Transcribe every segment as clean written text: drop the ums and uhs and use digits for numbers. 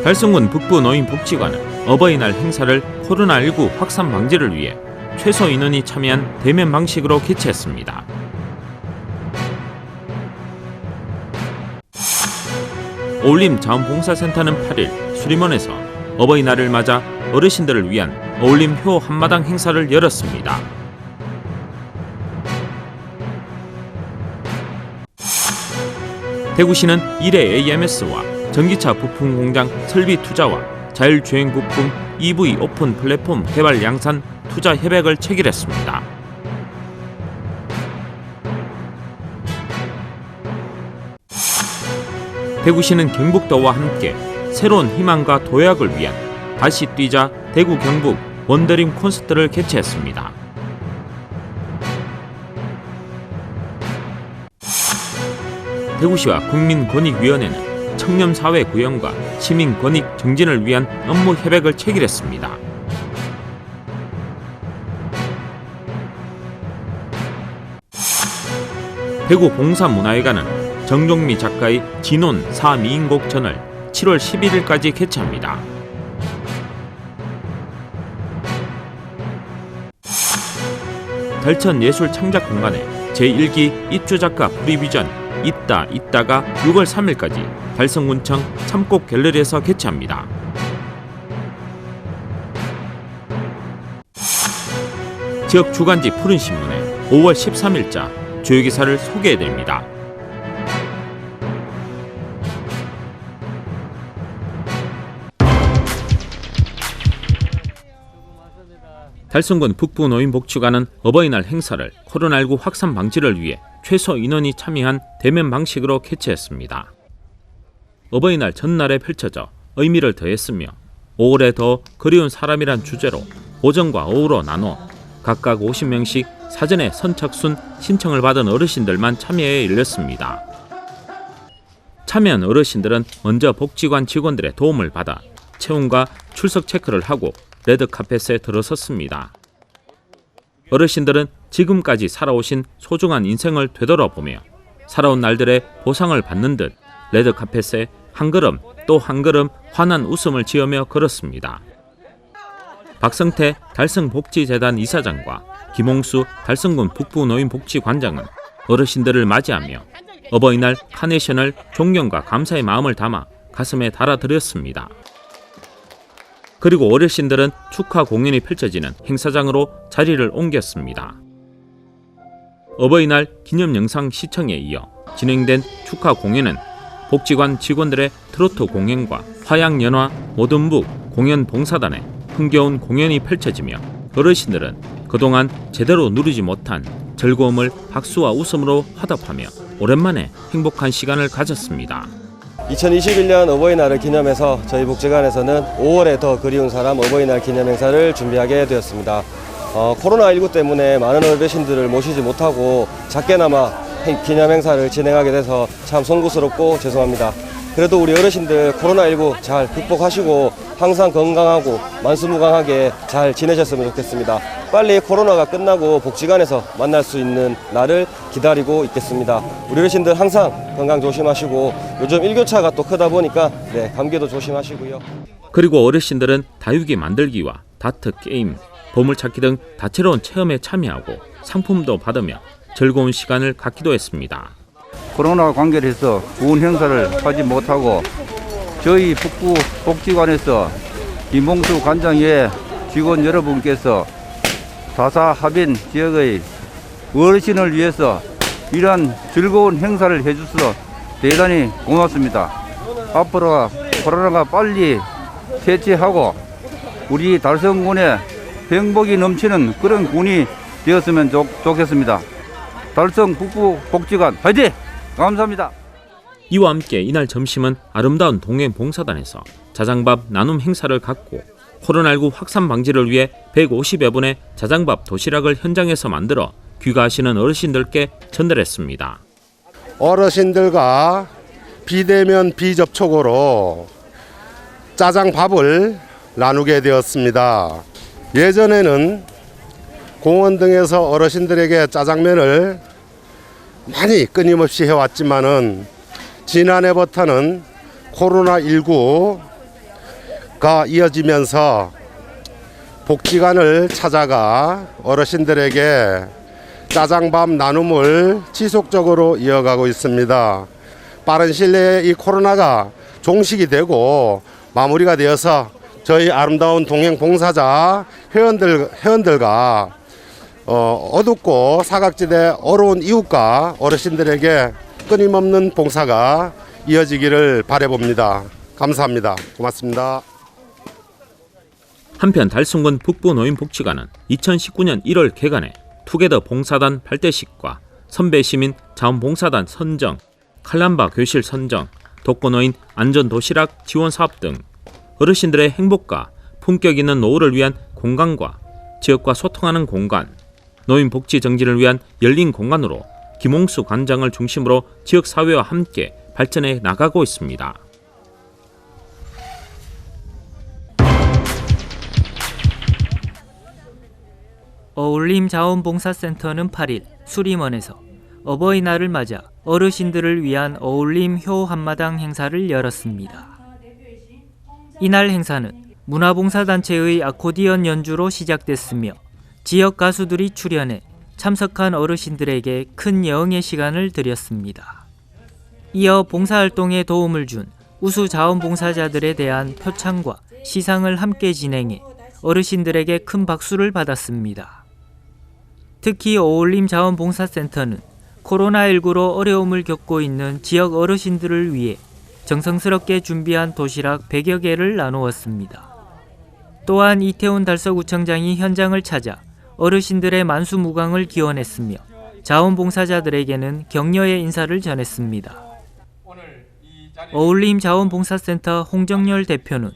달성군 북부 노인복지관은 어버이날 행사를 코로나19 확산 방지를 위해 최소 인원이 참여한 대면 방식으로 개최했습니다. 어울림 자원봉사센터는 8일 수림원에서 어버이날을 맞아 어르신들을 위한 어울림효 한마당 행사를 열었습니다. 대구시는 1회 AMS와 전기차 부품 공장 설비 투자와 자율주행 부품 EV 오픈 플랫폼 개발 양산 투자 협약을 체결했습니다. 대구시는 경북도와 함께 새로운 희망과 도약을 위한 다시 뛰자 대구 경북 원더림 콘서트를 개최했습니다. 대구시와 국민권익위원회는 청렴사회 구현과 시민권익 정진을 위한 업무 협약을 체결했습니다. 대구 봉사문화회관은 정종미 작가의 진혼 4미인곡 전을 7월 11일까지 개최합니다. 달천예술창작공간에 제1기 입주작가 프리뷰전 있다가 6월 3일까지 달성군청 참곡 갤러리에서 개최합니다. 지역 주간지 푸른신문에 5월 13일자 주요 기사를 소개해드립니다. 달성군 북부 노인복지관은 어버이날 행사를 코로나19 확산 방지를 위해 최소 인원이 참여한 대면 방식으로 개최했습니다. 어버이날 전날에 펼쳐져 의미를 더했으며 5월에 더 그리운 사람이란 주제로 오전과 오후로 나눠 각각 50명씩 사전에 선착순 신청을 받은 어르신들만 참여에 열렸습니다. 참여한 어르신들은 먼저 복지관 직원들의 도움을 받아 체온과 출석 체크를 하고 레드카펫에 들어섰습니다. 어르신들은 지금까지 살아오신 소중한 인생을 되돌아보며 살아온 날들의 보상을 받는 듯 레드카펫에 한 걸음 또 한 걸음 환한 웃음을 지으며 걸었습니다. 박성태 달성복지재단 이사장과 김홍수 달성군 북부노인복지관장은 어르신들을 맞이하며 어버이날 카네이션을 존경과 감사의 마음을 담아 가슴에 달아드렸습니다. 그리고 어르신들은 축하 공연이 펼쳐지는 행사장으로 자리를 옮겼습니다. 어버이날 기념 영상 시청에 이어 진행된 축하 공연은 복지관 직원들의 트로트 공연과 화양연화 모든북 공연 봉사단의 흥겨운 공연이 펼쳐지며 어르신들은 그동안 제대로 누리지 못한 즐거움을 박수와 웃음으로 화답하며 오랜만에 행복한 시간을 가졌습니다. 2021년 어버이날을 기념해서 저희 복지관에서는 5월에 더 그리운 사람 어버이날 기념 행사를 준비하게 되었습니다. 코로나19 때문에 많은 어르신들을 모시지 못하고 작게나마 기념 행사를 진행하게 돼서 참 송구스럽고 죄송합니다. 그래도 우리 어르신들 코로나19 잘 극복하시고 항상 건강하고 만수무강하게 잘 지내셨으면 좋겠습니다. 빨리 코로나가 끝나고 복지관에서 만날 수 있는 날을 기다리고 있겠습니다. 우리 어르신들 항상 건강 조심하시고 요즘 일교차가 또 크다 보니까 감기도 조심하시고요. 그리고 어르신들은 다육이 만들기와 다트 게임, 보물찾기 등 다채로운 체험에 참여하고 상품도 받으며 즐거운 시간을 갖기도 했습니다. 코로나 관계로 해서 좋은 행사를 하지 못하고 저희 북부 복지관에서 김홍수 관장 외 직원 여러분께서 다사합인 지역의 어르신을 위해서 이러한 즐거운 행사를 해주셔서 대단히 고맙습니다. 앞으로 코로나가 빨리 퇴치하고 우리 달성군에 행복이 넘치는 그런 군이 되었으면 좋겠습니다. 달성 북부 복지관 화이팅! 감사합니다. 이와 함께 이날 점심은 아름다운 동행봉사단에서 자장밥 나눔 행사를 갖고 코로나19 확산 방지를 위해 150여 분의 자장밥 도시락을 현장에서 만들어 귀가하시는 어르신들께 전달했습니다. 어르신들과 비대면 비접촉으로 짜장밥을 나누게 되었습니다. 예전에는 공원 등에서 어르신들에게 짜장면을 많이 끊임없이 해왔지만은 지난해부터는 코로나19가 이어지면서 복지관을 찾아가 어르신들에게 짜장밥 나눔을 지속적으로 이어가고 있습니다. 빠른 시일 내에 이 코로나가 종식이 되고 마무리가 되어서 저희 아름다운 동행 봉사자 회원들과 어둡고 사각지대 어려운 이웃과 어르신들에게 끊임없는 봉사가 이어지기를 바라봅니다. 감사합니다. 고맙습니다. 한편 달성군 북부노인복지관은 2019년 1월 개관해 투게더 봉사단 발대식과 선배시민 자원봉사단 선정, 칼람바 교실 선정, 독거노인 안전도시락 지원사업 등 어르신들의 행복과 품격 있는 노후를 위한 공간과 지역과 소통하는 공간, 노인복지 정진을 위한 열린 공간으로 김홍수 관장을 중심으로 지역사회와 함께 발전해 나가고 있습니다. 어울림 자원봉사센터는 8일 수림원에서 어버이날을 맞아 어르신들을 위한 어울림 효 한마당 행사를 열었습니다. 이날 행사는 문화봉사단체의 아코디언 연주로 시작됐으며 지역 가수들이 출연해 참석한 어르신들에게 큰 여흥의 시간을 드렸습니다. 이어 봉사활동에 도움을 준 우수 자원봉사자들에 대한 표창과 시상을 함께 진행해 어르신들에게 큰 박수를 받았습니다. 특히 어울림 자원봉사센터는 코로나19로 어려움을 겪고 있는 지역 어르신들을 위해 정성스럽게 준비한 도시락 100여 개를 나누었습니다. 또한 이태훈 달서구청장이 현장을 찾아 어르신들의 만수무강을 기원했으며 자원봉사자들에게는 격려의 인사를 전했습니다. 어울림 자원봉사센터 홍정열 대표는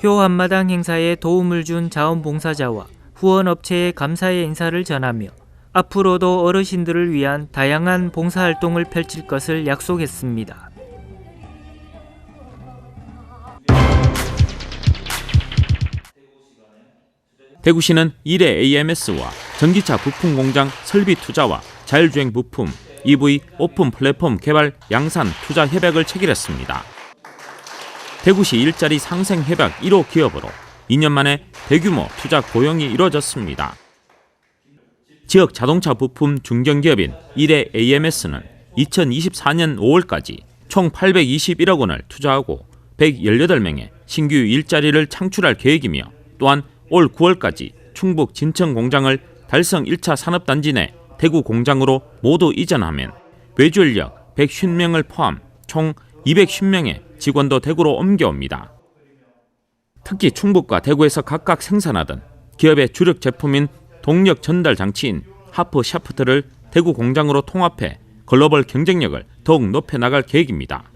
효 한마당 행사에 도움을 준 자원봉사자와 후원업체에 감사의 인사를 전하며 앞으로도 어르신들을 위한 다양한 봉사활동을 펼칠 것을 약속했습니다. 대구시는 1회 AMS와 전기차 부품 공장 설비 투자와 자율주행 부품, EV 오픈 플랫폼 개발 양산 투자 협약을 체결했습니다. 대구시 일자리 상생 협약 1호 기업으로 2년 만에 대규모 투자 고용이 이루어졌습니다. 지역 자동차 부품 중견기업인 1회 AMS는 2024년 5월까지 총 821억 원을 투자하고 118명의 신규 일자리를 창출할 계획이며 또한 올 9월까지 충북 진천 공장을 달성 1차 산업단지 내 대구 공장으로 모두 이전하면 외주인력 150명을 포함 총 210명의 직원도 대구로 옮겨옵니다. 특히 충북과 대구에서 각각 생산하던 기업의 주력 제품인 동력 전달 장치인 하프 샤프트를 대구 공장으로 통합해 글로벌 경쟁력을 더욱 높여나갈 계획입니다.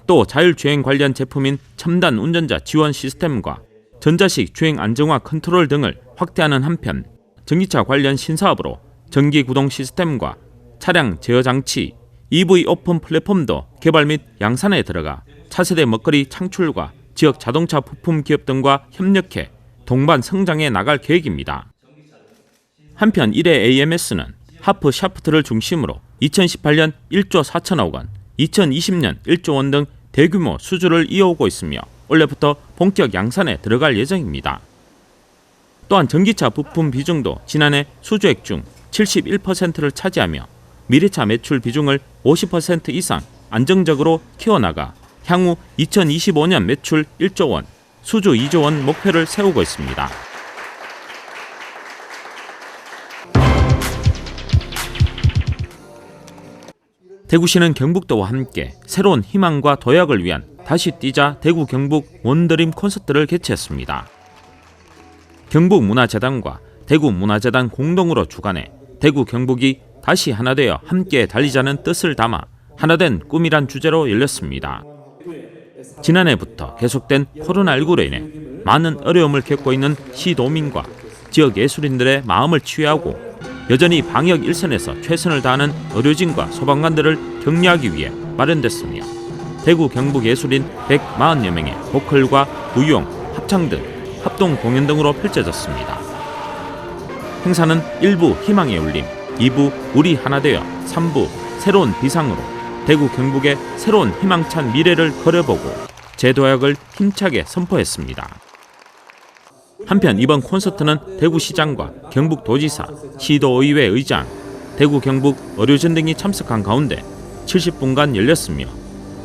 또 자율주행 관련 제품인 첨단 운전자 지원 시스템과 전자식 주행 안정화 컨트롤 등을 확대하는 한편 전기차 관련 신사업으로 전기 구동 시스템과 차량 제어 장치, EV 오픈 플랫폼도 개발 및 양산에 들어가 차세대 먹거리 창출과 지역 자동차 부품 기업 등과 협력해 동반 성장해 나갈 계획입니다. 한편 1회 AMS는 하프 샤프트를 중심으로 2018년 1조 4천억 원, 2020년 1조 원 등 대규모 수주를 이어오고 있으며 올해부터 본격 양산에 들어갈 예정입니다. 또한 전기차 부품 비중도 지난해 수주액 중 71%를 차지하며 미래차 매출 비중을 50% 이상 안정적으로 키워나가 향후 2025년 매출 1조 원, 수주 2조 원 목표를 세우고 있습니다. 대구시는 경북도와 함께 새로운 희망과 도약을 위한 다시 뛰자 대구 경북 원더림 콘서트를 개최했습니다. 경북문화재단과 대구문화재단 공동으로 주관해 대구 경북이 다시 하나 되어 함께 달리자는 뜻을 담아 하나된 꿈이란 주제로 열렸습니다. 지난해부터 계속된 코로나19로 인해 많은 어려움을 겪고 있는 시도민과 지역 예술인들의 마음을 치유하고 여전히 방역 일선에서 최선을 다하는 의료진과 소방관들을 격려하기 위해 마련됐으며 대구 경북 예술인 140여 명의 보컬과 무용, 합창 합창 등 합동 공연 등으로 펼쳐졌습니다. 행사는 1부 희망의 울림, 2부 우리 하나 되어, 3부 새로운 비상으로 대구 경북의 새로운 희망찬 미래를 그려보고 제도약을 힘차게 선포했습니다. 한편 이번 콘서트는 대구시장과 경북도지사, 시도의회 의장, 대구 경북 의료진 등이 참석한 가운데 70분간 열렸으며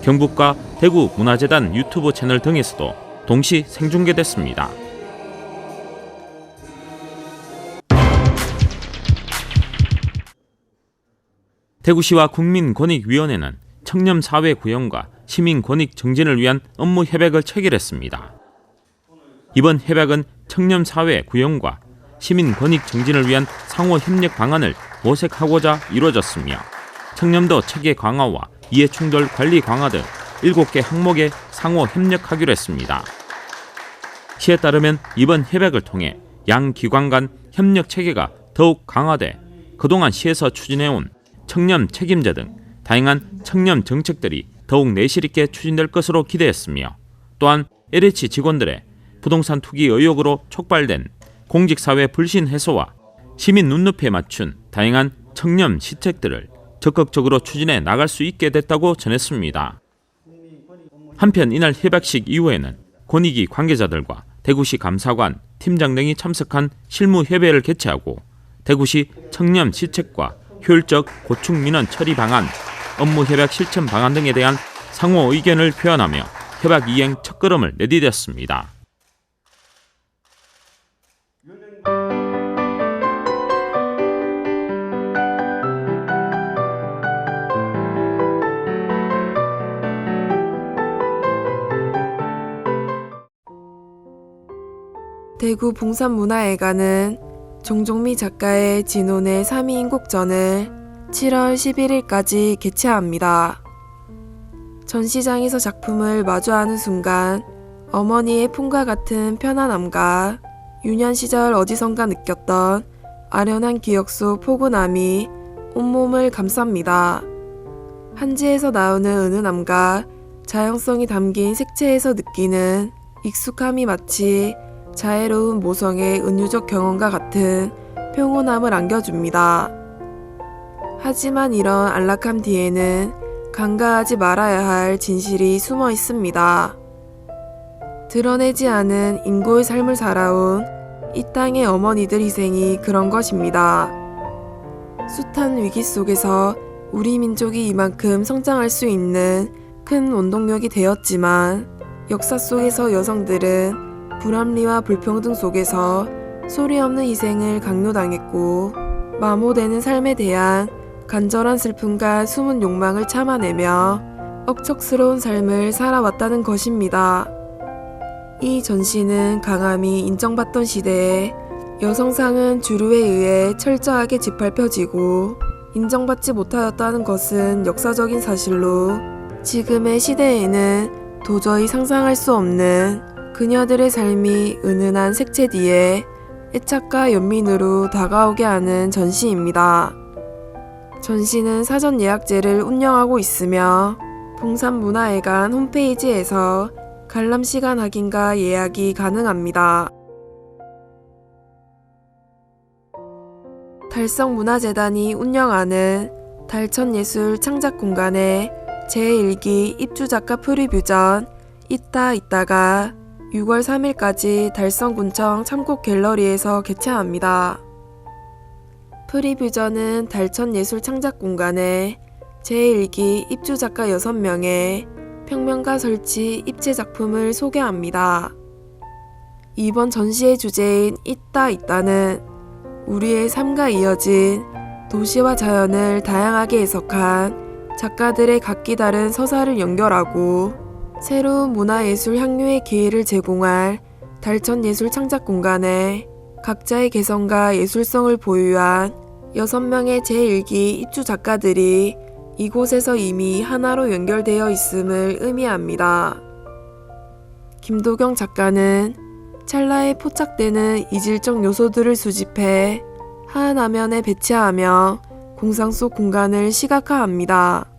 경북과 대구 문화재단 유튜브 채널 등에서도 동시 생중계됐습니다. 대구시와 국민권익위원회는 청렴사회 구현과 시민권익 정진을 위한 업무 협약을 체결했습니다. 이번 협약은 청렴사회 구현과 시민권익 정진을 위한 상호 협력 방안을 모색하고자 이루어졌으며 청렴도 체계 강화와 이해충돌 관리 강화 등 7개 항목에 상호 협력하기로 했습니다. 시에 따르면 이번 협약을 통해 양 기관 간 협력 체계가 더욱 강화돼 그동안 시에서 추진해온 청렴 책임자 등 다양한 청렴 정책들이 더욱 내실 있게 추진될 것으로 기대했으며 또한 LH 직원들의 부동산 투기 의혹으로 촉발된 공직사회 불신 해소와 시민 눈높이에 맞춘 다양한 청렴 시책들을 적극적으로 추진해 나갈 수 있게 됐다고 전했습니다. 한편 이날 협약식 이후에는 권익위 관계자들과 대구시 감사관, 팀장 등이 참석한 실무협의회를 개최하고 대구시 청렴 시책과 효율적 고충 민원 처리 방안, 업무 협약 실천 방안 등에 대한 상호 의견을 표현하며 협약 이행 첫걸음을 내디뎠습니다. 대구 봉산문화회관은 종종미 작가의 진혼의 3.2인국전을 7월 11일까지 개최합니다. 전시장에서 작품을 마주하는 순간 어머니의 품과 같은 편안함과 유년 시절 어디선가 느꼈던 아련한 기억 속 포근함이 온몸을 감쌉니다. 한지에서 나오는 은은함과 자연성이 담긴 색채에서 느끼는 익숙함이 마치 자애로운 모성의 은유적 경험과 같은 평온함을 안겨줍니다. 하지만 이런 안락함 뒤에는 간과하지 말아야 할 진실이 숨어 있습니다. 드러내지 않은 인고의 삶을 살아온 이 땅의 어머니들 희생이 그런 것입니다. 숱한 위기 속에서 우리 민족이 이만큼 성장할 수 있는 큰 원동력이 되었지만 역사 속에서 여성들은 불합리와 불평등 속에서 소리 없는 희생을 강요당했고 마모되는 삶에 대한 간절한 슬픔과 숨은 욕망을 참아내며 억척스러운 삶을 살아왔다는 것입니다. 이 전시는 강함이 인정받던 시대에 여성상은 주류에 의해 철저하게 짓밟혀지고 인정받지 못하였다는 것은 역사적인 사실로 지금의 시대에는 도저히 상상할 수 없는 그녀들의 삶이 은은한 색채 뒤에 애착과 연민으로 다가오게 하는 전시입니다. 전시는 사전 예약제를 운영하고 있으며 봉산문화회관 홈페이지에서 관람시간 확인과 예약이 가능합니다. 달성문화재단이 운영하는 달천예술 창작공간의 제1기 입주작가 프리뷰전 있다 있다가 6월 3일까지 달성군청 참곡갤러리에서 개최합니다. 프리뷰전은 달천예술창작공간에 제1기 입주작가 6명의 평면가 설치 입체작품을 소개합니다. 이번 전시의 주제인 있다 있다는 우리의 삶과 이어진 도시와 자연을 다양하게 해석한 작가들의 각기 다른 서사를 연결하고 새로운 문화예술 향유의 기회를 제공할 달천예술창작공간에 각자의 개성과 예술성을 보유한 6명의 제1기 입주 작가들이 이곳에서 이미 하나로 연결되어 있음을 의미합니다. 김도경 작가는 찰나에 포착되는 이질적 요소들을 수집해 한 화면에 배치하며 공상 속 공간을 시각화합니다.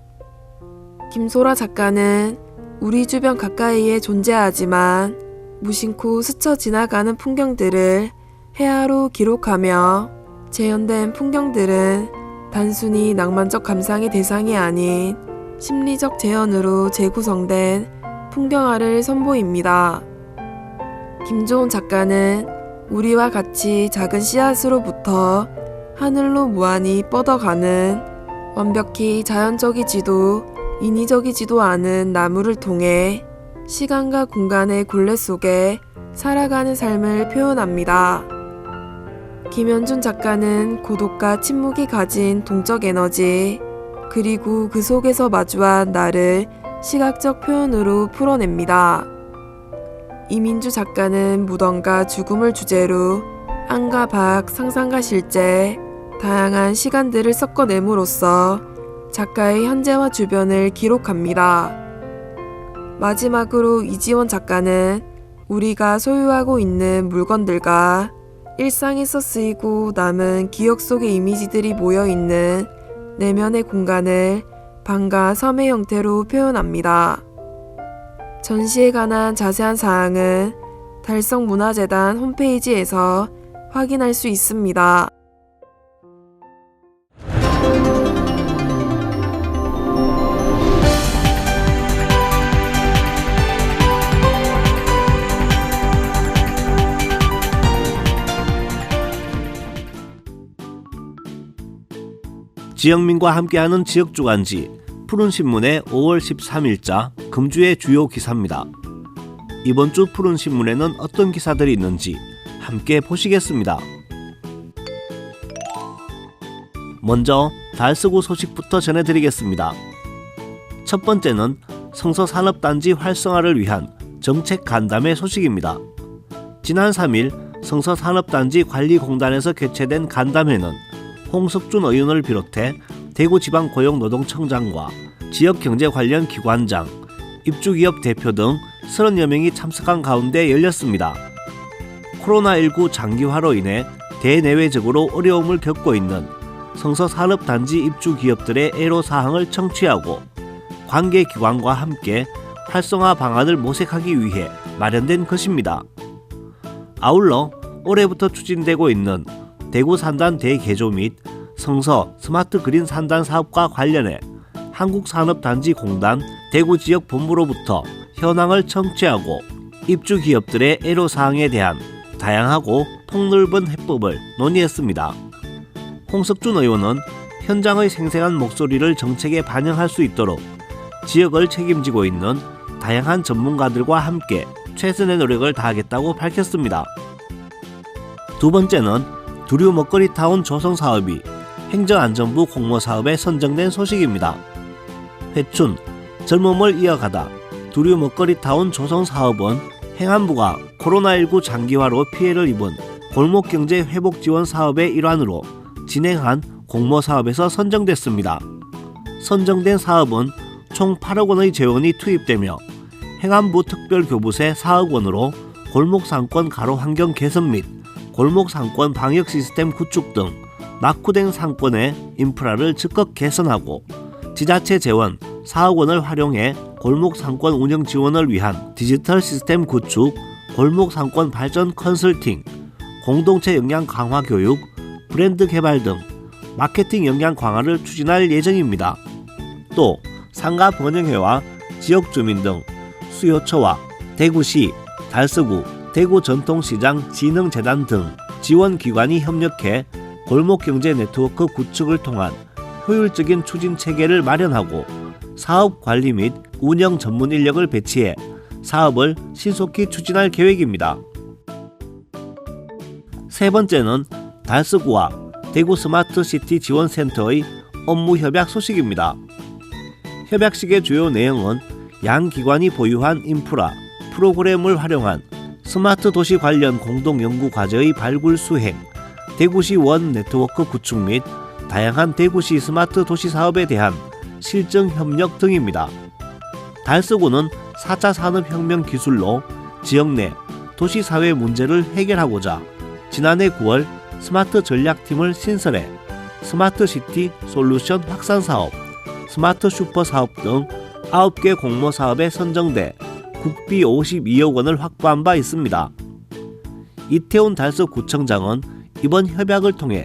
김소라 작가는 우리 주변 가까이에 존재하지만 무심코 스쳐 지나가는 풍경들을 해아로 기록하며 재현된 풍경들은 단순히 낭만적 감상의 대상이 아닌 심리적 재현으로 재구성된 풍경화를 선보입니다. 김조은 작가는 우리와 같이 작은 씨앗으로부터 하늘로 무한히 뻗어가는 완벽히 자연적이지도 인위적이지도 않은 나무를 통해 시간과 공간의 굴레 속에 살아가는 삶을 표현합니다. 김현준 작가는 고독과 침묵이 가진 동적 에너지, 그리고 그 속에서 마주한 나를 시각적 표현으로 풀어냅니다. 이민주 작가는 무덤과 죽음을 주제로 안과 밖, 상상과 실제, 다양한 시간들을 섞어냄으로써 작가의 현재와 주변을 기록합니다. 마지막으로 이지원 작가는 우리가 소유하고 있는 물건들과 일상에서 쓰이고 남은 기억 속의 이미지들이 모여있는 내면의 공간을 방과 섬의 형태로 표현합니다. 전시에 관한 자세한 사항은 달성문화재단 홈페이지에서 확인할 수 있습니다. 지영민과 함께하는 지역주간지 푸른신문의 5월 13일자 금주의 주요 기사입니다. 이번 주 푸른신문에는 어떤 기사들이 있는지 함께 보시겠습니다. 먼저 달서구 소식부터 전해드리겠습니다. 첫 번째는 성서산업단지 활성화를 위한 정책 간담회 소식입니다. 지난 3일 성서산업단지 관리공단에서 개최된 간담회는 홍석준 의원을 비롯해 대구지방고용노동청장과 지역경제 관련 기관장, 입주기업 대표 등 30여 명이 참석한 가운데 열렸습니다. 코로나19 장기화로 인해 대내외적으로 어려움을 겪고 있는 성서산업단지 입주기업들의 애로사항을 청취하고 관계기관과 함께 활성화 방안을 모색하기 위해 마련된 것입니다. 아울러 올해부터 추진되고 있는 대구 산단 대개조 및 성서 스마트 그린 산단 사업과 관련해 한국산업단지공단 대구지역본부로부터 현황을 청취하고 입주기업들의 애로사항에 대한 다양하고 폭넓은 해법을 논의했습니다. 홍석준 의원은 현장의 생생한 목소리를 정책에 반영할 수 있도록 지역을 책임지고 있는 다양한 전문가들과 함께 최선의 노력을 다하겠다고 밝혔습니다. 두 번째는 두류 먹거리 타운 조성 사업이 행정안전부 공모 사업에 선정된 소식입니다. 회춘, 젊음을 이어가다 두류 먹거리 타운 조성 사업은 행안부가 코로나19 장기화로 피해를 입은 골목경제 회복 지원 사업의 일환으로 진행한 공모 사업에서 선정됐습니다. 선정된 사업은 총 8억 원의 재원이 투입되며 행안부 특별교부세 4억 원으로 골목상권 가로 환경 개선 및 골목상권 방역 시스템 구축 등 낙후된 상권의 인프라를 즉각 개선하고 지자체 재원 4억 원을 활용해 골목상권 운영 지원을 위한 디지털 시스템 구축, 골목상권 발전 컨설팅, 공동체 역량 강화 교육, 브랜드 개발 등 마케팅 역량 강화를 추진할 예정입니다. 또 상가 번영회와 지역주민 등 수요처와 대구시, 달서구, 대구전통시장 진흥재단 등 지원기관이 협력해 골목경제 네트워크 구축을 통한 효율적인 추진 체계를 마련하고 사업 관리 및 운영 전문 인력을 배치해 사업을 신속히 추진할 계획입니다. 세 번째는 달서구와 대구 스마트시티 지원센터의 업무 협약 소식입니다. 협약식의 주요 내용은 양 기관이 보유한 인프라, 프로그램을 활용한 스마트 도시 관련 공동 연구 과제의 발굴 수행, 대구시 원 네트워크 구축 및 다양한 대구시 스마트 도시 사업에 대한 실정 협력 등입니다. 달서구는 4차 산업혁명 기술로 지역 내 도시사회 문제를 해결하고자 지난해 9월 스마트 전략팀을 신설해 스마트시티 솔루션 확산 사업, 스마트 슈퍼 사업 등 9개 공모 사업에 선정돼 국비 52억 원을 확보한 바 있습니다. 이태훈 달서구청장은 이번 협약을 통해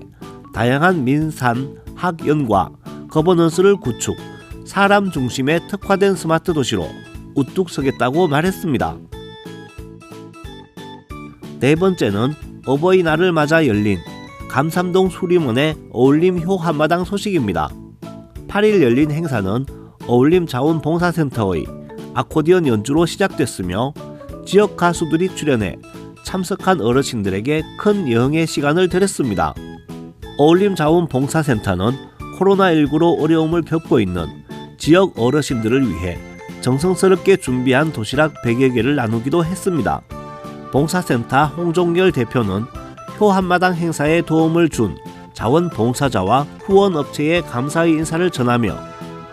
다양한 민산, 학연과 거버넌스를 구축, 사람 중심의 특화된 스마트 도시로 우뚝 서겠다고 말했습니다. 네 번째는 어버이날을 맞아 열린 감삼동 수림원의 어울림 효 한마당 소식입니다. 8일 열린 행사는 어울림 자원봉사센터의 아코디언 연주로 시작됐으며 지역 가수들이 출연해 참석한 어르신들에게 큰 여흥의 시간을 드렸습니다. 어울림 자원봉사센터는 코로나19로 어려움을 겪고 있는 지역 어르신들을 위해 정성스럽게 준비한 도시락 100여 개를 나누기도 했습니다. 봉사센터 홍종열 대표는 효 한마당 행사에 도움을 준 자원봉사자와 후원업체에 감사의 인사를 전하며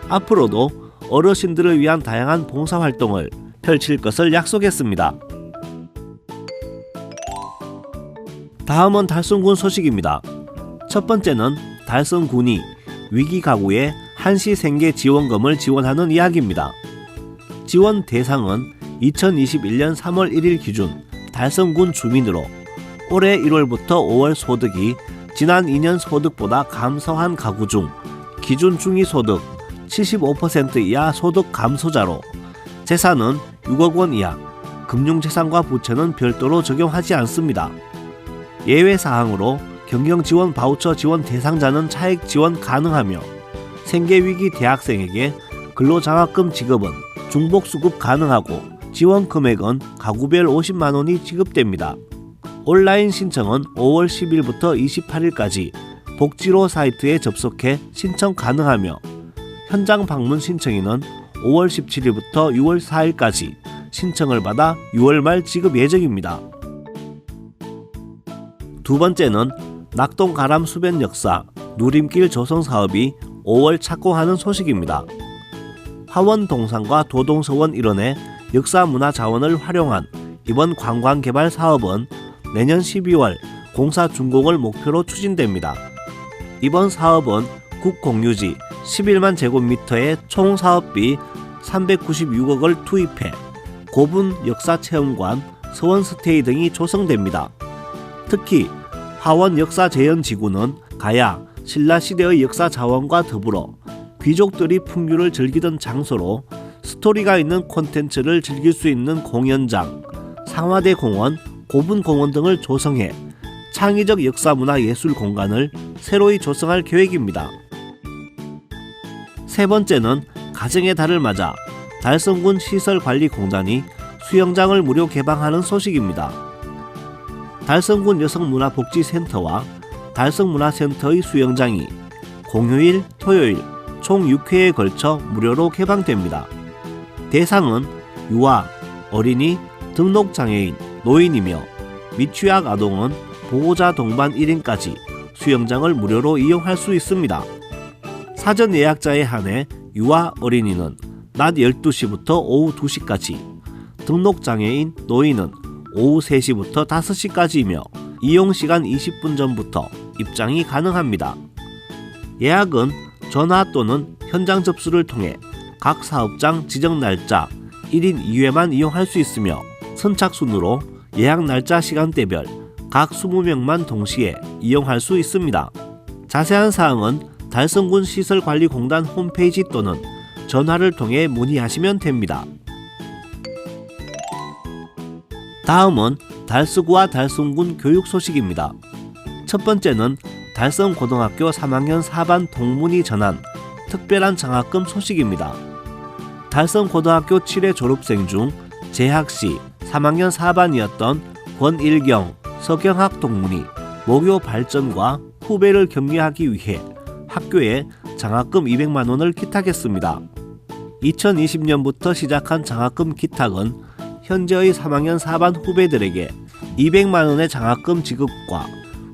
앞으로도 어르신들을 위한 다양한 봉사활동을 펼칠 것을 약속했습니다. 다음은 달성군 소식입니다. 첫 번째는 달성군이 위기 가구에 한시 생계 지원금을 지원하는 이야기입니다. 지원 대상은 2021년 3월 1일 기준 달성군 주민으로 올해 1월부터 5월 소득이 지난 2년 소득보다 감소한 가구 중 기준 중위소득 75% 이하 소득 감소자로 재산은 6억 원 이하, 금융재산과 부채는 별도로 적용하지 않습니다. 예외사항으로 경영지원 바우처 지원 대상자는 차액 지원 가능하며 생계위기 대학생에게 근로장학금 지급은 중복수급 가능하고 지원 금액은 가구별 50만 원이 지급됩니다. 온라인 신청은 5월 10일부터 28일까지 복지로 사이트에 접속해 신청 가능하며 현장 방문 신청인은 5월 17일부터 6월 4일까지 신청을 받아 6월 말 지급 예정입니다. 두 번째는 낙동 가람 수변 역사 누림길 조성 사업이 5월 착공하는 소식입니다. 화원 동산과 도동서원 일원의 역사문화 자원을 활용한 이번 관광개발 사업은 내년 12월 공사 준공을 목표로 추진됩니다. 이번 사업은 국공유지 11만 제곱미터의 총 사업비 396억을 투입해 고분 역사체험관, 서원스테이 등이 조성됩니다. 특히 화원 역사재현지구는 가야, 신라시대의 역사 자원과 더불어 귀족들이 풍류를 즐기던 장소로 스토리가 있는 콘텐츠를 즐길 수 있는 공연장, 상화대 공원, 고분공원 등을 조성해 창의적 역사문화예술 공간을 새로이 조성할 계획입니다. 세 번째는 가정의 달을 맞아 달성군 시설관리공단이 수영장을 무료 개방하는 소식입니다. 달성군 여성문화복지센터와 달성문화센터의 수영장이 공휴일, 토요일 총 6회에 걸쳐 무료로 개방됩니다. 대상은 유아, 어린이, 등록장애인, 노인이며 미취학 아동은 보호자 동반 1인까지 수영장을 무료로 이용할 수 있습니다. 사전 예약자에 한해 유아, 어린이는 낮 12시부터 오후 2시까지, 등록장애인, 노인은 오후 3시부터 5시까지이며 이용시간 20분 전부터 입장이 가능합니다. 예약은 전화 또는 현장 접수를 통해 각 사업장 지정 날짜 1인 2회만 이용할 수 있으며 선착순으로 예약 날짜 시간대별 각 20명만 동시에 이용할 수 있습니다. 자세한 사항은 달성군 시설관리공단 홈페이지 또는 전화를 통해 문의하시면 됩니다. 다음은 달서구와 달성군 교육 소식입니다. 첫 번째는 달성고등학교 3학년 4반 동문이 전한 특별한 장학금 소식입니다. 달성고등학교 7회 졸업생 중 재학시 3학년 4반이었던 권일경, 서경학 동문이 모교 발전과 후배를 격려하기 위해 학교에 장학금 200만 원을 기탁했습니다. 2020년부터 시작한 장학금 기탁은 현재의 3학년 4반 후배들에게 200만 원의 장학금 지급과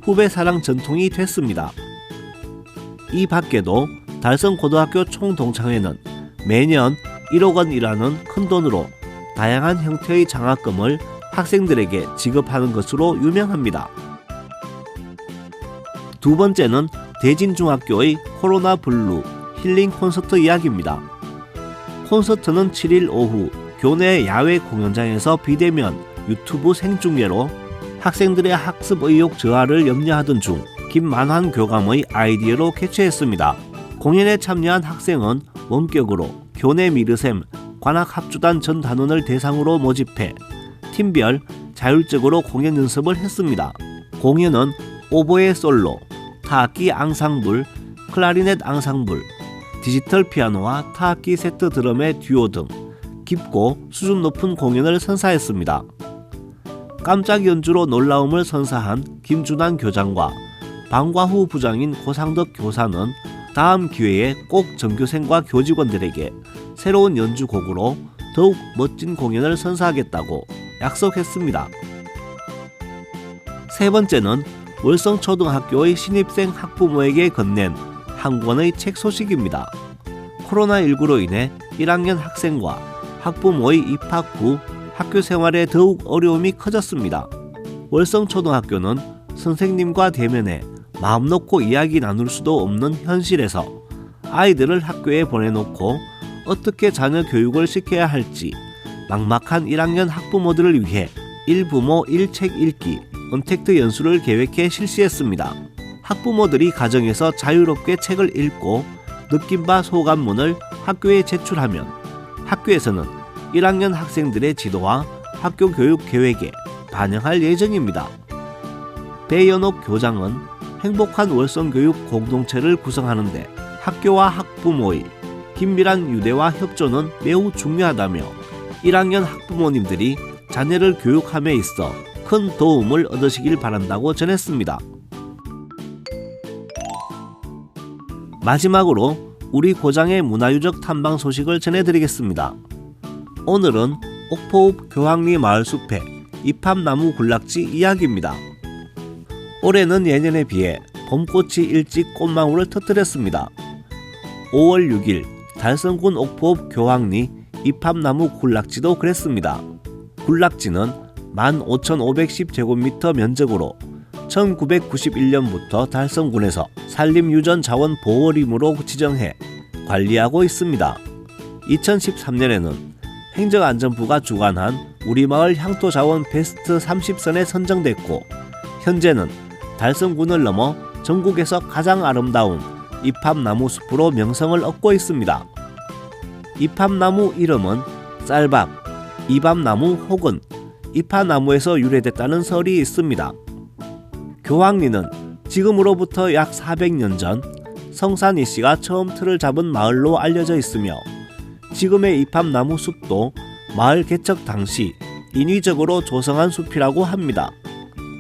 후배 사랑 전통이 됐습니다. 이 밖에도 달성고등학교 총동창회는 매년 1억 원이라는 큰 돈으로 다양한 형태의 장학금을 학생들에게 지급하는 것으로 유명합니다. 두 번째는 대진중학교의 코로나 블루 힐링 콘서트 이야기입니다. 콘서트는 7일 오후 교내 야외 공연장에서 비대면 유튜브 생중계로 학생들의 학습 의욕 저하를 염려하던 중 김만환 교감의 아이디어로 개최했습니다. 공연에 참여한 학생은 원격으로 교내 미르셈 관악합주단 전 단원을 대상으로 모집해 팀별 자율적으로 공연 연습을 했습니다. 공연은 오보에 솔로, 타악기 앙상블, 클라리넷 앙상블, 디지털 피아노와 타악기 세트 드럼의 듀오 등 깊고 수준 높은 공연을 선사했습니다. 깜짝 연주로 놀라움을 선사한 김준환 교장과 방과후 부장인 고상덕 교사는 다음 기회에 꼭 전교생과 교직원들에게 새로운 연주곡으로 더욱 멋진 공연을 선사하겠다고 약속했습니다. 세 번째는 월성초등학교의 신입생 학부모에게 건넨 한 권의 책 소식입니다. 코로나19로 인해 1학년 학생과 학부모의 입학 후 학교 생활에 더욱 어려움이 커졌습니다. 월성초등학교는 선생님과 대면해 마음 놓고 이야기 나눌 수도 없는 현실에서 아이들을 학교에 보내놓고 어떻게 자녀 교육을 시켜야 할지 막막한 1학년 학부모들을 위해 1부모 1책 읽기 언택트 연수를 계획해 실시했습니다. 학부모들이 가정에서 자유롭게 책을 읽고 느낀 바 소감문을 학교에 제출하면 학교에서는 1학년 학생들의 지도와 학교 교육 계획에 반영할 예정입니다. 배연옥 교장은 행복한 월성교육 공동체를 구성하는데 학교와 학부모의 긴밀한 유대와 협조는 매우 중요하다며 1학년 학부모님들이 자녀를 교육함에 있어 큰 도움을 얻으시길 바란다고 전했습니다. 마지막으로 우리 고장의 문화유적 탐방 소식을 전해드리겠습니다. 오늘은 옥포읍 교황리 마을숲의 이팝나무 군락지 이야기입니다. 올해는 예년에 비해 봄꽃이 일찍 꽃망울을 터뜨렸습니다. 5월 6일 달성군 옥포읍 교황리 이팝나무 군락지도 그랬습니다. 군락지는 15,510제곱미터 면적으로 1991년부터 달성군에서 산림유전자원보호림으로 지정해 관리하고 있습니다. 2013년에는 행정안전부가 주관한 우리마을 향토자원 베스트 30선에 선정됐고 현재는 달성군을 넘어 전국에서 가장 아름다운 이팝나무 숲으로 명성을 얻고 있습니다. 이팝나무 이름은 쌀밥, 이밥나무 혹은 이파나무에서 유래됐다는 설이 있습니다. 교황리는 지금으로부터 약 400년 전 성산 이씨가 처음 틀을 잡은 마을로 알려져 있으며 지금의 이팝나무 숲도 마을 개척 당시 인위적으로 조성한 숲이라고 합니다.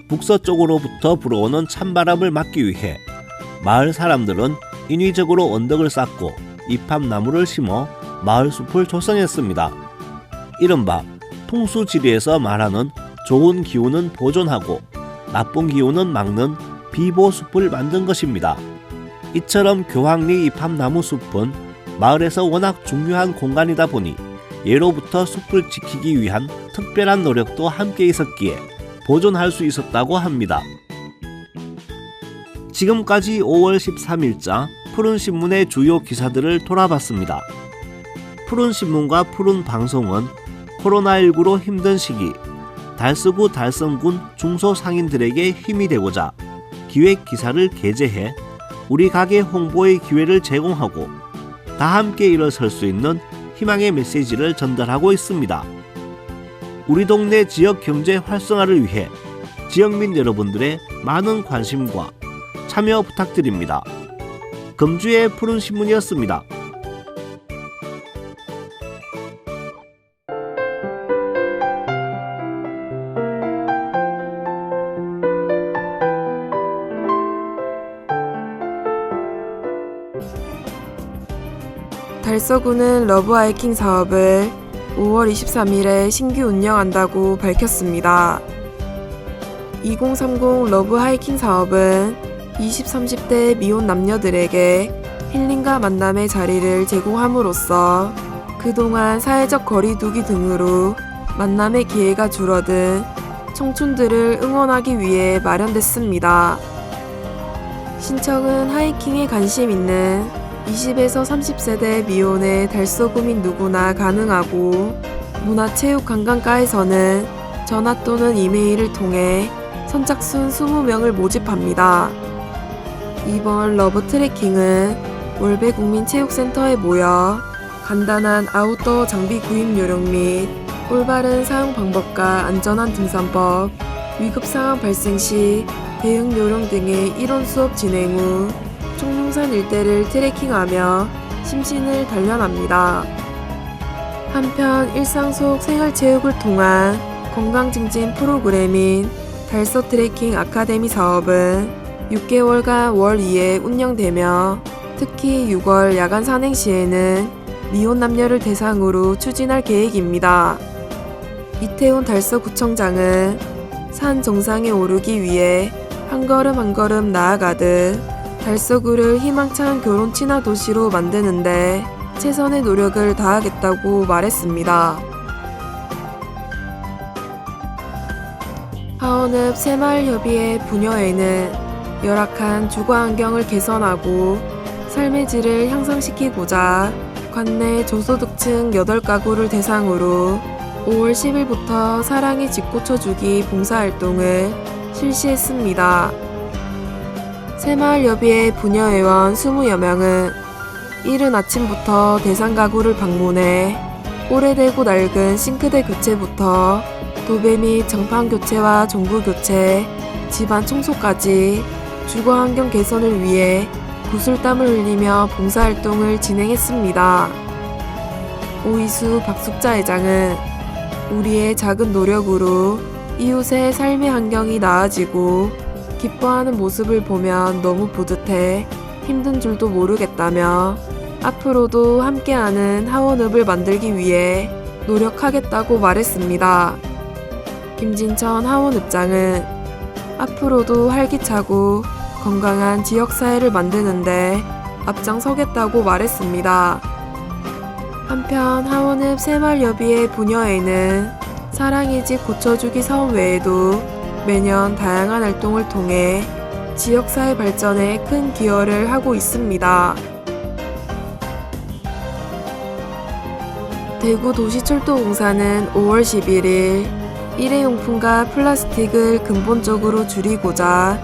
북서쪽으로부터 불어오는 찬바람을 막기 위해 마을 사람들은 인위적으로 언덕을 쌓고 이팝나무를 심어 마을 숲을 조성했습니다. 이른바 풍수지리에서 말하는 좋은 기운은 보존하고 나쁜 기운은 막는 비보숲을 만든 것입니다. 이처럼 교황리 이팝나무 숲은 마을에서 워낙 중요한 공간이다 보니 예로부터 숲을 지키기 위한 특별한 노력도 함께 있었기에 보존할 수 있었다고 합니다. 지금까지 5월 13일자 푸른신문의 주요 기사들을 돌아봤습니다. 푸른신문과 푸른방송은 코로나19로 힘든 시기 달서구 달성군 중소상인들에게 힘이 되고자 기획기사를 게재해 우리 가게 홍보의 기회를 제공하고 다 함께 일어설 수 있는 희망의 메시지를 전달하고 있습니다. 우리 동네 지역 경제 활성화를 위해 지역민 여러분들의 많은 관심과 참여 부탁드립니다. 금주의 푸른신문이었습니다. 달서구는 러브하이킹 사업을 5월 23일에 신규 운영한다고 밝혔습니다. 2030 러브하이킹 사업은 20, 30대 미혼 남녀들에게 힐링과 만남의 자리를 제공함으로써 그동안 사회적 거리 두기 등으로 만남의 기회가 줄어든 청춘들을 응원하기 위해 마련됐습니다. 신청은 하이킹에 관심 있는 20에서 30세대 미혼의 달서구민 누구나 가능하고 문화체육관광과에서는 전화 또는 이메일을 통해 선착순 20명을 모집합니다. 이번 러브 트레킹은 월배국민체육센터에 모여 간단한 아웃도어 장비 구입 요령 및 올바른 사용 방법과 안전한 등산법, 위급 상황 발생 시 대응 요령 등의 이론 수업 진행 후 총룡산 일대를 트레킹하며 심신을 단련합니다. 한편 일상 속 생활체육을 통한 건강증진 프로그램인 달서 트레킹 아카데미 사업은 6개월간 월 2회 운영되며 특히 6월 야간 산행 시에는 미혼 남녀를 대상으로 추진할 계획입니다. 이태훈 달서구청장은 산 정상에 오르기 위해 한 걸음 한 걸음 나아가듯 달서구를 희망찬 결혼 친화 도시로 만드는데 최선의 노력을 다하겠다고 말했습니다. 하원읍 새마을협의회 부녀회는 열악한 주거환경을 개선하고 삶의 질을 향상시키고자 관내 저소득층 8가구를 대상으로 5월 10일부터 사랑의 집 고쳐주기 봉사활동을 실시했습니다. 새마을협의회 부녀회원 20여 명은 이른 아침부터 대상 가구를 방문해 오래되고 낡은 싱크대 교체부터 도배 및 장판 교체와 전구 교체, 집안 청소까지 주거환경 개선을 위해 구슬땀을 흘리며 봉사활동을 진행했습니다. 오이수 박숙자 회장은 우리의 작은 노력으로 이웃의 삶의 환경이 나아지고 기뻐하는 모습을 보면 너무 뿌듯해 힘든 줄도 모르겠다며 앞으로도 함께하는 하원읍을 만들기 위해 노력하겠다고 말했습니다. 김진천 하원읍장은 앞으로도 활기차고 건강한 지역사회를 만드는데 앞장서겠다고 말했습니다. 한편 하원읍 새마을협의회 부녀회는 사랑의 집 고쳐주기 사업 외에도 매년 다양한 활동을 통해 지역사회 발전에 큰 기여를 하고 있습니다. 대구도시철도공사는 5월 11일 일회용품과 플라스틱을 근본적으로 줄이고자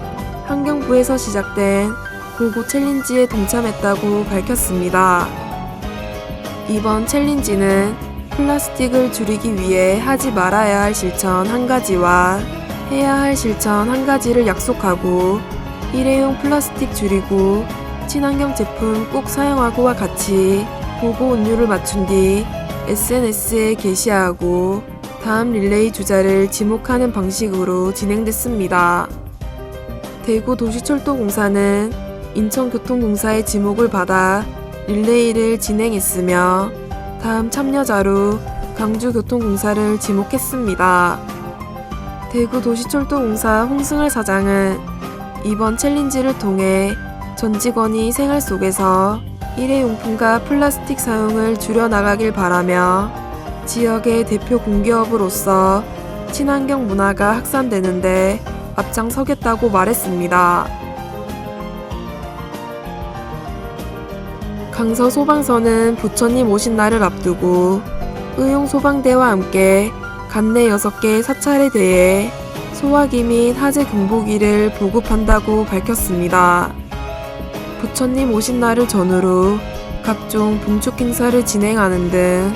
환경부에서 시작된 고고 챌린지에 동참했다고 밝혔습니다. 이번 챌린지는 플라스틱을 줄이기 위해 하지 말아야 할 실천 1가지와 해야 할 실천 1가지를 약속하고 일회용 플라스틱 줄이고 친환경 제품 꼭 사용하고와 같이 보고 은유를 맞춘 뒤 SNS에 게시하고 다음 릴레이 주자를 지목하는 방식으로 진행됐습니다. 대구도시철도공사는 인천교통공사의 지목을 받아 릴레이를 진행했으며 다음 참여자로 강주교통공사를 지목했습니다. 대구도시철도공사 홍승을 사장은 이번 챌린지를 통해 전 직원이 생활 속에서 일회용품과 플라스틱 사용을 줄여나가길 바라며 지역의 대표 공기업으로서 친환경 문화가 확산되는데 앞장서겠다고 말했습니다. 강서소방서는 부처님 오신 날을 앞두고 의용소방대와 함께 관내 6개 사찰에 대해 소화기 및 하재 경보기를 보급한다고 밝혔습니다. 부처님 오신 날을 전후로 각종 봉축 행사를 진행하는 등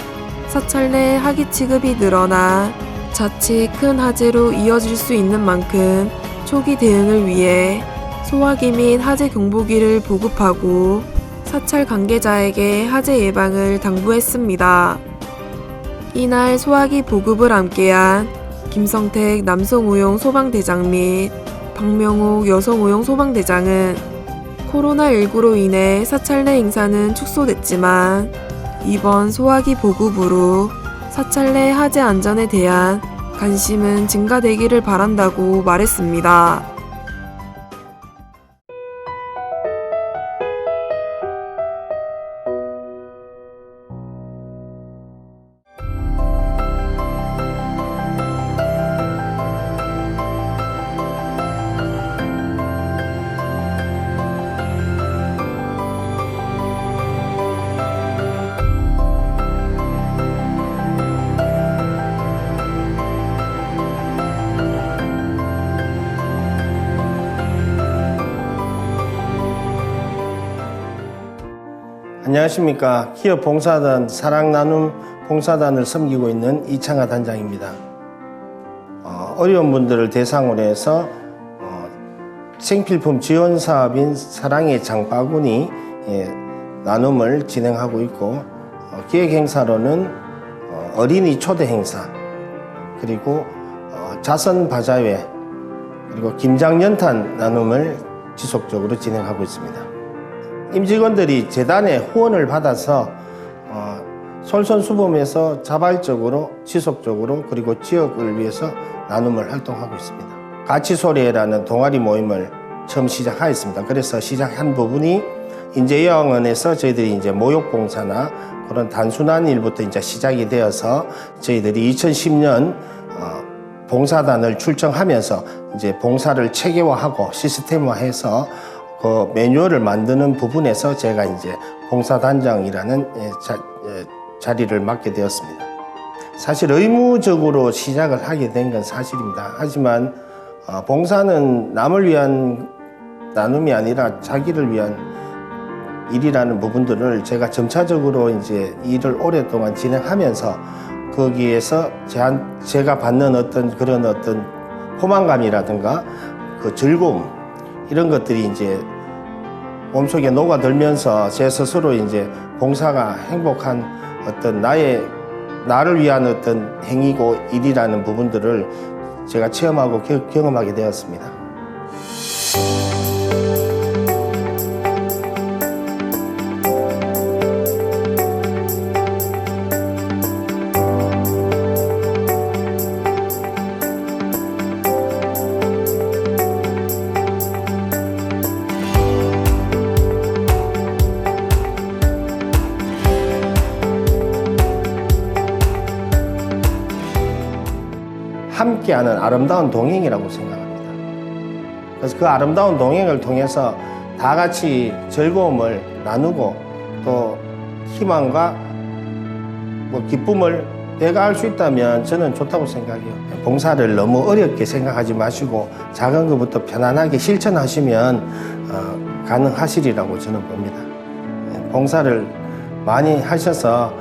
사찰 내 하기 취급이 늘어나 자칫 큰 화재로 이어질 수 있는 만큼 초기 대응을 위해 소화기 및 하재 경보기를 보급하고 사찰 관계자에게 화재 예방을 당부했습니다. 이날 소화기 보급을 함께한 김성택 남성우용 소방대장 및 박명옥 여성우용 소방대장은 코로나19로 인해 사찰 내 행사는 축소됐지만 이번 소화기 보급으로 사찰 내 화재 안전에 대한 관심은 증가되기를 바란다고 말했습니다. 안녕하십니까. 기업 봉사단 사랑나눔 봉사단을 섬기고 있는 이창하 단장입니다. 어려운 분들을 대상으로 해서 생필품 지원 사업인 사랑의 장바구니 나눔을 진행하고 있고, 기획 행사로는 어린이 초대 행사, 그리고 자선 바자회, 그리고 김장 연탄 나눔을 지속적으로 진행하고 있습니다. 임직원들이 재단의 후원을 받아서 솔선수범해서 자발적으로 지속적으로 그리고 지역을 위해서 나눔을 활동하고 있습니다. 가치소리라는 동아리 모임을 처음 시작하였습니다. 그래서 시작한 부분이 인재여왕원에서 저희들이 이제 모욕봉사나 그런 단순한 일부터 이제 시작이 되어서 저희들이 2010년 봉사단을 출정하면서 이제 봉사를 체계화하고 시스템화해서 그 매뉴얼을 만드는 부분에서 제가 이제 봉사단장이라는 자리를 맡게 되었습니다. 사실 의무적으로 시작을 하게 된 건 사실입니다. 하지만 봉사는 남을 위한 나눔이 아니라 자기를 위한 일이라는 부분들을 제가 점차적으로 이제 일을 오랫동안 진행하면서 거기에서 제가 받는 어떤 포만감이라든가 그 즐거움, 이런 것들이 이제 몸속에 녹아들면서 제 스스로 이제 봉사가 행복한 어떤 나를 위한 어떤 행위고 일이라는 부분들을 제가 체험하고 경험하게 되었습니다. 함께하는 아름다운 동행이라고 생각합니다. 그래서 그 아름다운 동행을 통해서 다 같이 즐거움을 나누고 또 희망과 기쁨을 배가할 수 있다면 저는 좋다고 생각해요. 봉사를 너무 어렵게 생각하지 마시고 작은 것부터 편안하게 실천하시면 가능하시리라고 저는 봅니다. 봉사를 많이 하셔서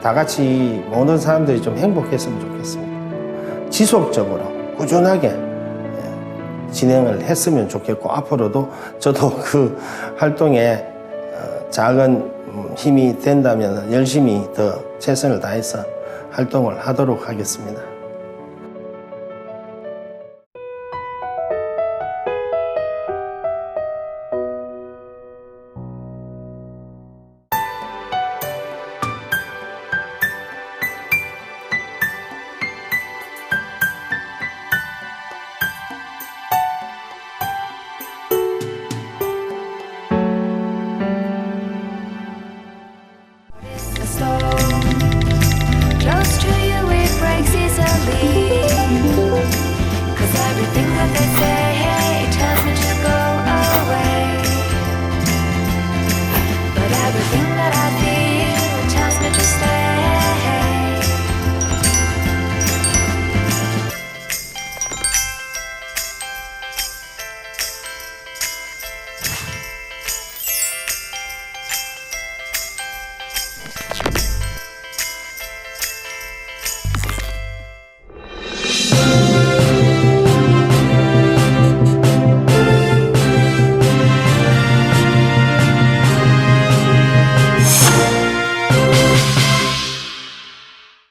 다 같이 모든 사람들이 좀 행복했으면 좋겠습니다. 지속적으로 꾸준하게 진행을 했으면 좋겠고, 앞으로도 저도 그 활동에 작은 힘이 된다면 열심히 더 최선을 다해서 활동을 하도록 하겠습니다. Close to you, it breaks easily. 'Cause everything that they say